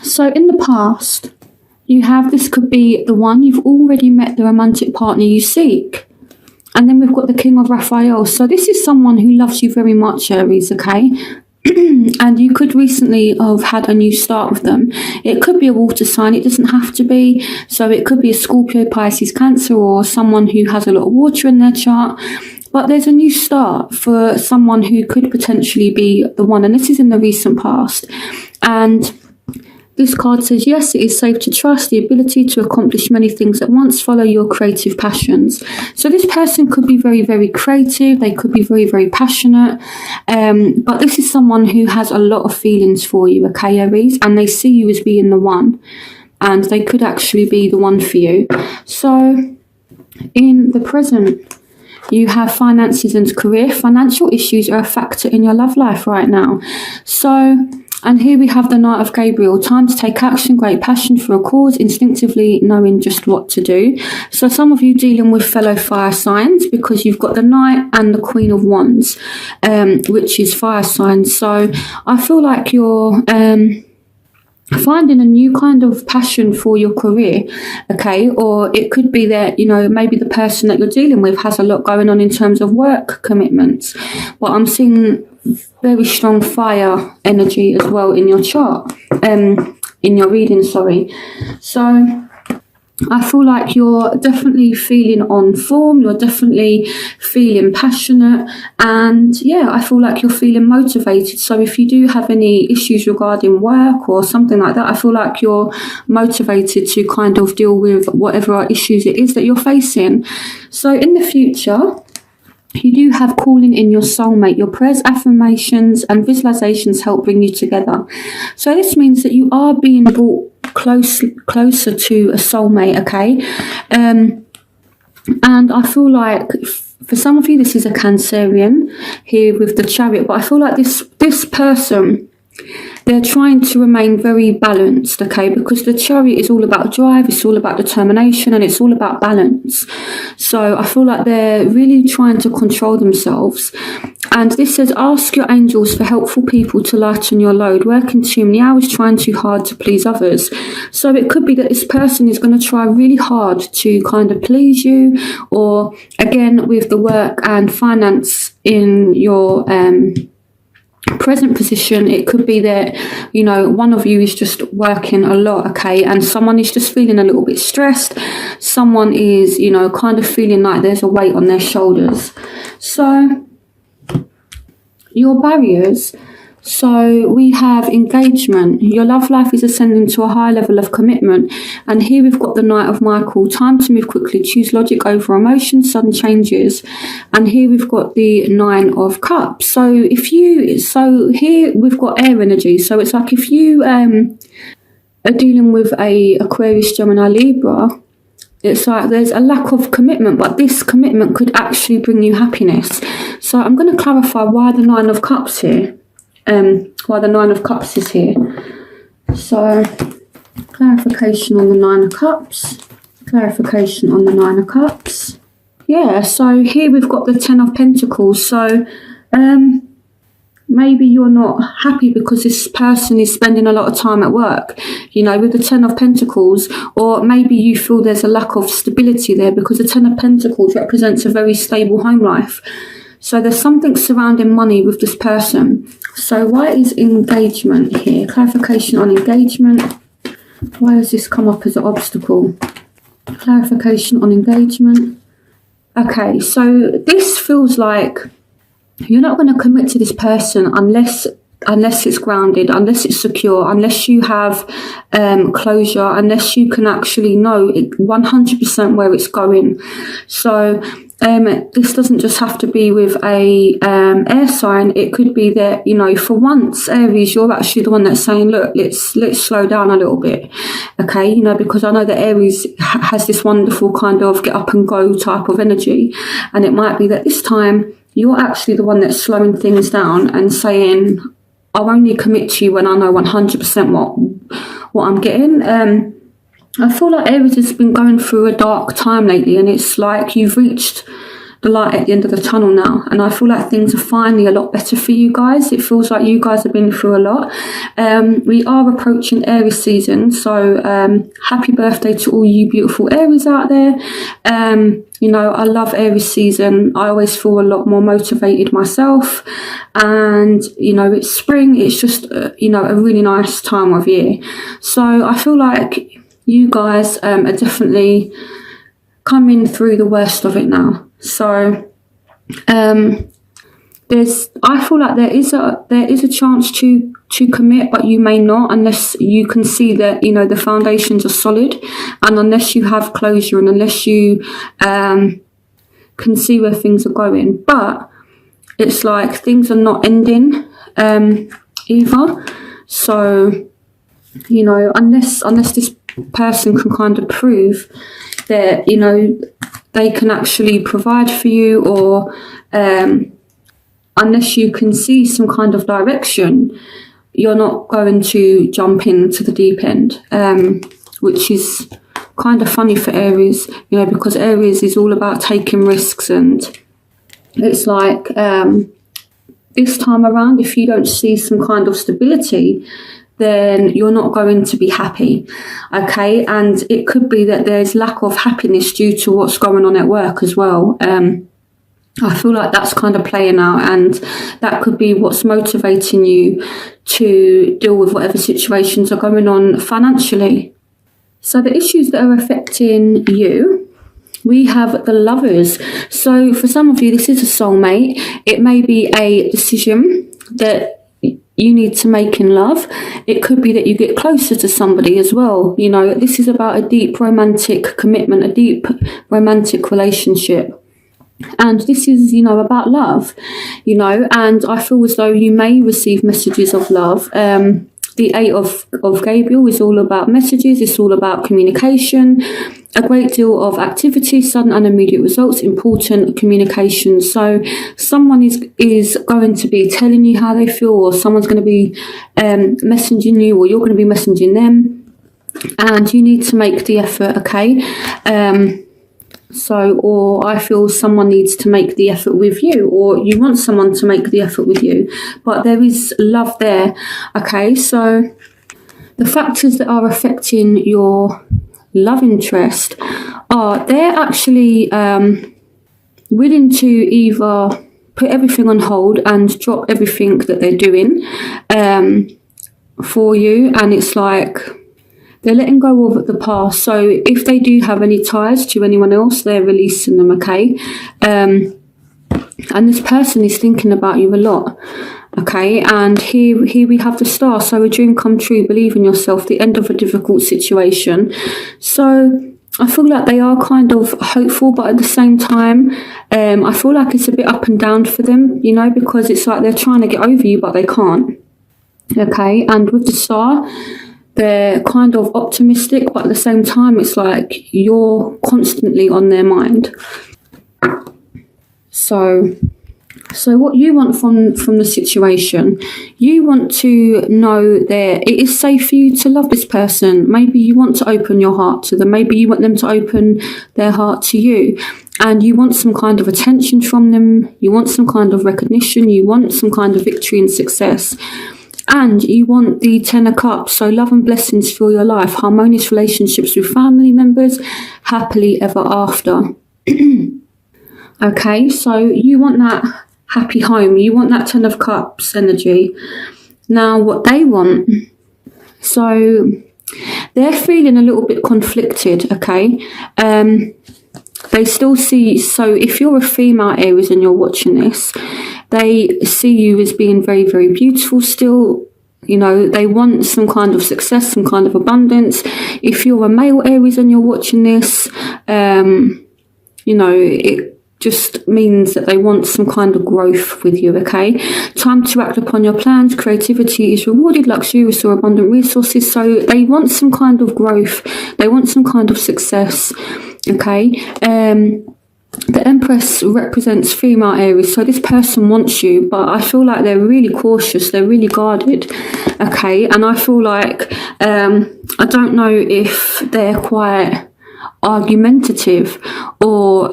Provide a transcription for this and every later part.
So in the past, this could be the one, you've already met the romantic partner you seek. And then we've got the King of Raphael. So this is someone who loves you very much, Aries, okay? And you could recently have had a new start with them. It could be a water sign, it doesn't have to be. So it could be a Scorpio, Pisces, Cancer, or someone who has a lot of water in their chart. But there's a new start for someone who could potentially be the one. And this is in the recent past. And this card says, yes, it is safe to trust the ability to accomplish many things at once. Follow your creative passions. So this person could be very, very creative. They could be very, very passionate. But this is someone who has a lot of feelings for you, okay, Aries? And they see you as being the one. And they could actually be the one for you. So in the present, you have finances and career. Financial issues are a factor in your love life right now. So... and here we have the Knight of Gabriel. Time to take action, great passion for a cause, instinctively knowing just what to do. So some of you dealing with fellow fire signs, because you've got the Knight and the Queen of Wands, which is fire signs. So I feel like you're finding a new kind of passion for your career, okay? Or it could be that, maybe the person that you're dealing with has a lot going on in terms of work commitments. But I'm seeing very strong fire energy as well in your chart, in your reading, sorry. So I feel like you're definitely feeling on form, you're definitely feeling passionate, and yeah, I feel like you're feeling motivated. So if you do have any issues regarding work or something like that, I feel like you're motivated to kind of deal with whatever issues it is that you're facing. So in the future, you do have calling in your soulmate. Your prayers, affirmations, and visualizations help bring you together. So this means that you are being brought closer to a soulmate, okay? And I feel like for some of you, this is a Cancerian here with the Chariot, but I feel like this person, they're trying to remain very balanced, okay? Because the Chariot is all about drive, it's all about determination, and it's all about balance. So I feel like they're really trying to control themselves. And this says, ask your angels for helpful people to lighten your load. Working too many hours, trying too hard to please others. So it could be that this person is going to try really hard to kind of please you. Or again, with the work and finance in your present position, it could be that one of you is just working a lot, okay, and someone is just feeling a little bit stressed. Someone is kind of feeling like there's a weight on their shoulders. So your barriers, so we have engagement. Your love life is ascending to a high level of commitment. And here we've got the Knight of Michael. Time to move quickly. Choose logic over emotion. Sudden changes. And here we've got the Nine of Cups. So here we've got air energy. So it's like if you are dealing with a Aquarius, Gemini, Libra, it's like there's a lack of commitment, but this commitment could actually bring you happiness. So I'm going to clarify why the Nine of Cups here. Why the Nine of Cups is here. So, clarification on the Nine of Cups. Clarification on the Nine of Cups. Yeah, so here we've got the Ten of Pentacles. So, maybe you're not happy because this person is spending a lot of time at work, with the Ten of Pentacles. Or maybe you feel there's a lack of stability there because the Ten of Pentacles represents a very stable home life. So there's something surrounding money with this person. So why is engagement here? Clarification on engagement. Why has this come up as an obstacle? Clarification on engagement. Okay, so this feels like you're not going to commit to this person unless it's grounded, unless it's secure, unless you have closure, unless you can actually know 100% where it's going. So this doesn't just have to be with a air sign. It could be that, for once, Aries, you're actually the one that's saying, look, let's slow down a little bit, okay? Because I know that Aries has this wonderful kind of get up and go type of energy, and it might be that this time you're actually the one that's slowing things down and saying, I'll only commit to you when I know 100% what I'm getting. I feel like Aries has been going through a dark time lately, and it's like you've reached the light at the end of the tunnel now, and I feel like things are finally a lot better for you guys. It feels like you guys have been through a lot. We are approaching Aries season, so happy birthday to all you beautiful Aries out there. You know, I love Aries season. I always feel a lot more motivated myself, and you know, it's spring. It's just you know, a really nice time of year. So I feel like you guys are definitely coming through the worst of it now. So I feel like there is a chance to commit, but you may not, unless you can see that, you know, the foundations are solid, and unless you have closure, and unless you can see where things are going. But it's like things are not ending either. So, you know, unless this person can kind of prove that, you know, they can actually provide for you, or unless you can see some kind of direction, you're not going to jump into the deep end, which is kind of funny for Aries, you know, because Aries is all about taking risks, and it's like this time around, if you don't see some kind of stability, then you're not going to be happy, okay? And it could be that there's lack of happiness due to what's going on at work as well. I feel like that's kind of playing out, and that could be what's motivating you to deal with whatever situations are going on financially. So the issues that are affecting you, we have the Lovers. So for some of you, this is a soulmate. It may be a decision that you need to make in love. It could be that you get closer to somebody as well. You know, this is about a deep romantic commitment, a deep romantic relationship. And this is, you know, about love, you know, and I feel as though you may receive messages of love. The Eight of Gabriel is all about messages. It's all about communication, a great deal of activity, sudden and immediate results, important communication. So someone is going to be telling you how they feel, or someone's going to be messaging you, or you're going to be messaging them, and you need to make the effort, okay? Or I feel someone needs to make the effort with you, or you want someone to make the effort with you, but there is love there, okay? So the factors that are affecting your love interest are they're actually willing to either put everything on hold and drop everything that they're doing for you, and it's like they're letting go of the past. So if they do have any ties to anyone else, they're releasing them, okay? And this person is thinking about you a lot, okay? And here we have the Star. So a dream come true, believe in yourself, the end of a difficult situation. So I feel like they are kind of hopeful, but at the same time, I feel like it's a bit up and down for them, you know, because it's like they're trying to get over you, but they can't, okay? And with the Star, they're kind of optimistic, but at the same time, it's like you're constantly on their mind. So what you want from the situation, you want to know that it is safe for you to love this person. Maybe you want to open your heart to them. Maybe you want them to open their heart to you. And you want some kind of attention from them. You want some kind of recognition. You want some kind of victory and success. And you want the Ten of Cups, so love and blessings for your life, harmonious relationships with family members, happily ever after. Okay, so you want that happy home, you want that Ten of Cups energy. Now, what they want, so they're feeling a little bit conflicted, okay? They still see, so if you're a female Aries and you're watching this, they see you as being very, very beautiful still. You know, they want some kind of success, some kind of abundance. If you're a male Aries and you're watching this, you know, it just means that they want some kind of growth with you, okay? Time to act upon your plans. Creativity is rewarded, luxurious or abundant resources. So they want some kind of growth. They want some kind of success, okay? The Empress represents female Aries, so this person wants you, but I feel like they're really cautious, they're really guarded, okay? And I feel like, I don't know if they're quite argumentative, or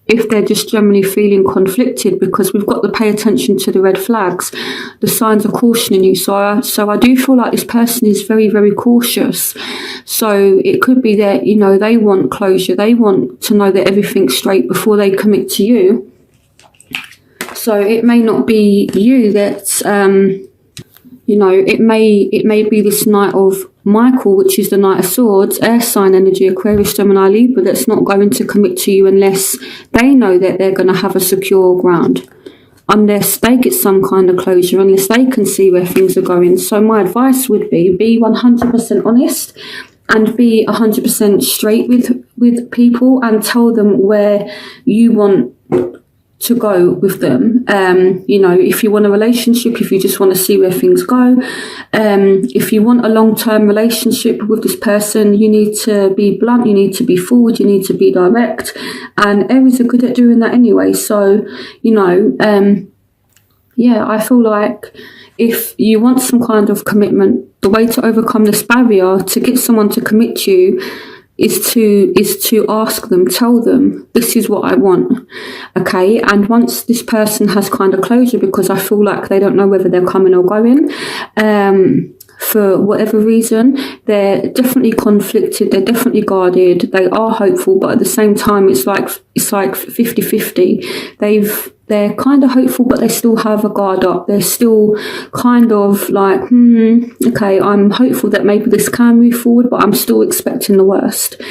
if they're just generally feeling conflicted, because we've got to pay attention to the red flags, the signs of caution in you. So I do feel like this person is very, very cautious. So it could be that, you know, they want closure. They want to know that everything's straight before they commit to you. So it may not be you that's, you know, it may be this Knight of Michael, which is the Knight of Swords, air sign energy, Aquarius, Gemini, Libra, that's not going to commit to you unless they know that they're going to have a secure ground, unless they get some kind of closure, unless they can see where things are going. So my advice would be 100% honest and be 100% straight with people, and tell them where you want to go with them. You know, if you want a relationship, if you just want to see where things go, if you want a long-term relationship with this person, you need to be blunt, you need to be forward, you need to be direct, and Aries are good at doing that anyway. So, you know, yeah, I feel like if you want some kind of commitment, the way to overcome this barrier to get someone to commit to you is to ask them, tell them, this is what I want, okay? And once this person has kind of closure, because I feel like they don't know whether they're coming or going, for whatever reason, they're definitely conflicted, they're definitely guarded, they are hopeful, but at the same time, it's like 50-50. They're kind of hopeful, but they still have a guard up. They're still kind of like, okay, I'm hopeful that maybe this can move forward, but I'm still expecting the worst.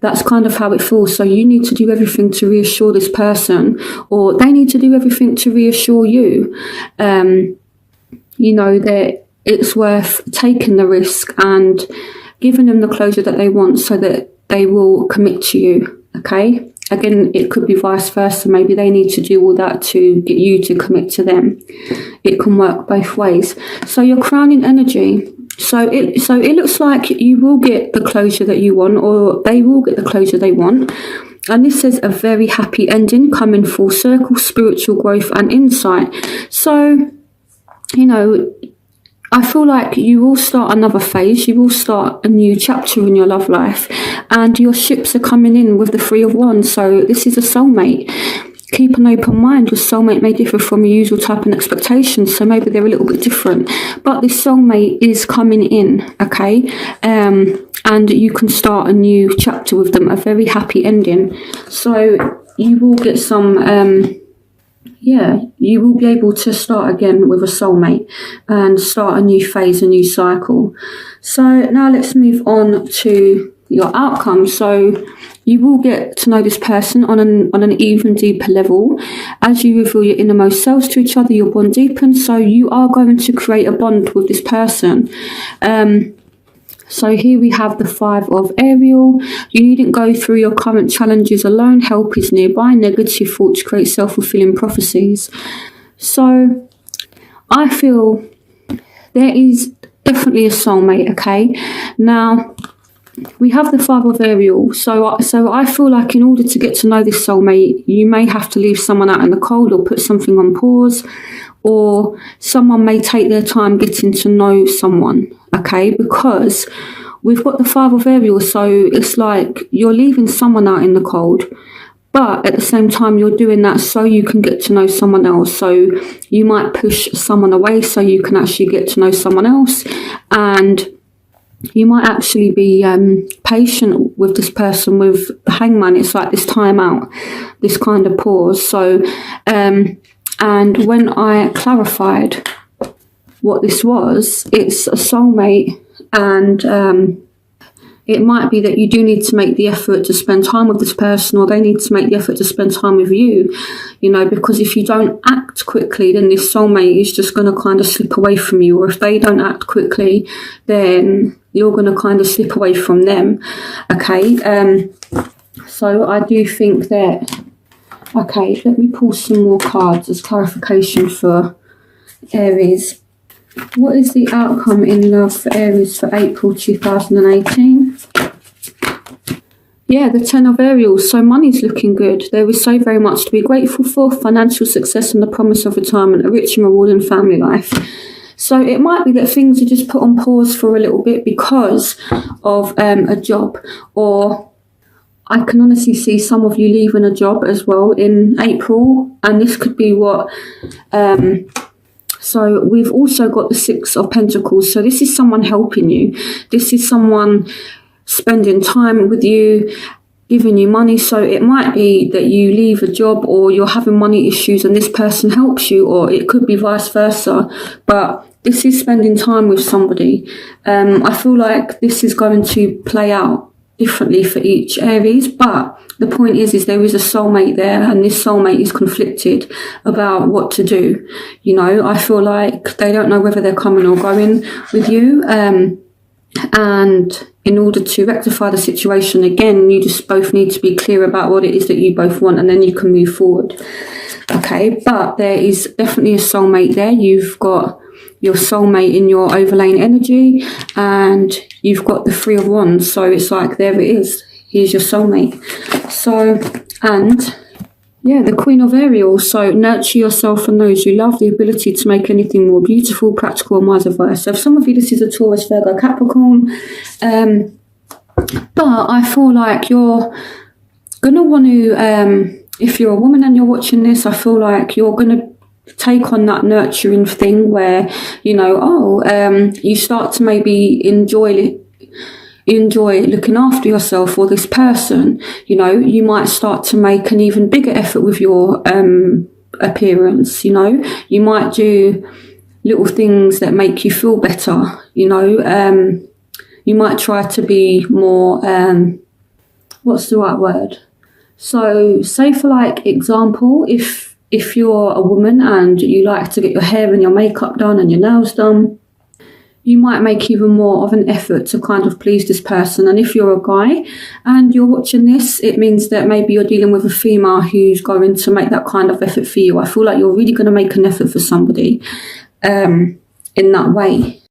That's kind of how it feels. So you need to do everything to reassure this person, or they need to do everything to reassure you. You know, that it's worth taking the risk and giving them the closure that they want so that they will commit to you, okay? Again, it could be vice versa. Maybe they need to do all that to get you to commit to them. It can work both ways. So your crowning energy. So it looks like you will get the closure that you want, or they will get the closure they want. And this says a very happy ending, coming full circle, spiritual growth and insight. So, you know, I feel like you will start another phase, you will start a new chapter in your love life, and your ships are coming in with the Three of Wands. So this is a soulmate. Keep an open mind. Your soulmate may differ from your usual type and expectations, so maybe they're a little bit different. But this soulmate is coming in, okay? And you can start a new chapter with them, a very happy ending. So you will get some... yeah, you will be able to start again with a soulmate and start a new phase, a new cycle. So now let's move on to your outcome. So you will get to know this person on an even deeper level. As you reveal your innermost selves to each other, your bond deepens. So you are going to create a bond with this person. So here we have the Five of Ariel. You needn't go through your current challenges alone. Help is nearby. Negative thoughts create self-fulfilling prophecies. So I feel there is definitely a soulmate, okay? Now, we have the Five of Ariel. So I feel like in order to get to know this soulmate, you may have to leave someone out in the cold or put something on pause, or someone may take their time getting to know someone, okay? Because we've got the Five of Ariel, so it's like you're leaving someone out in the cold, but at the same time you're doing that so you can get to know someone else. So you might push someone away so you can actually get to know someone else, and you might actually be patient with this person. With the Hangman, it's like this time out, this kind of pause. So and when I clarified what this was, it's a soulmate, and it might be that you do need to make the effort to spend time with this person, or they need to make the effort to spend time with you, you know, because if you don't act quickly, then this soulmate is just going to kind of slip away from you, or if they don't act quickly, then you're going to kind of slip away from them, okay? So I do think that... Okay, let me pull some more cards as clarification for Aries. What is the outcome in love for Aries for April 2018? Yeah, the Ten of Ariels. So money's looking good. There is so very much to be grateful for. Financial success and the promise of retirement, a rich and rewarding family life. So it might be that things are just put on pause for a little bit because of a job, or I can honestly see some of you leaving a job as well in April, and this could be what. So we've also got the Six of Pentacles. So this is someone helping you. This is someone spending time with you, giving you money. So it might be that you leave a job or you're having money issues and this person helps you, or it could be vice versa. But this is spending time with somebody. I feel like this is going to play out differently for each Aries, but the point is there is a soulmate there, and this soulmate is conflicted about what to do. You know, I feel like they don't know whether they're coming or going with you. And in order to rectify the situation, again, you just both need to be clear about what it is that you both want, and then you can move forward. Okay, but there is definitely a soulmate there. You've got your soulmate in your overlaying energy, and you've got the Three of Wands. So it's like, there it is. Here's your soulmate. So, and yeah, the Queen of Aries. So nurture yourself and those you love, the ability to make anything more beautiful, practical, and wise advice. So for some of you, this is a Taurus, Virgo, Capricorn. But I feel like you're going to want to, if you're a woman and you're watching this, I feel like you're going to take on that nurturing thing where, you know, you start to maybe enjoy looking after yourself or this person. You know, you might start to make an even bigger effort with your appearance. You know, you might do little things that make you feel better. You know, you might try to be more, what's the right word? So say for like example, if you're a woman and you like to get your hair and your makeup done and your nails done, you might make even more of an effort to kind of please this person. And if you're a guy and you're watching this, it means that maybe you're dealing with a female who's going to make that kind of effort for you. I feel like you're really going to make an effort for somebody in that way.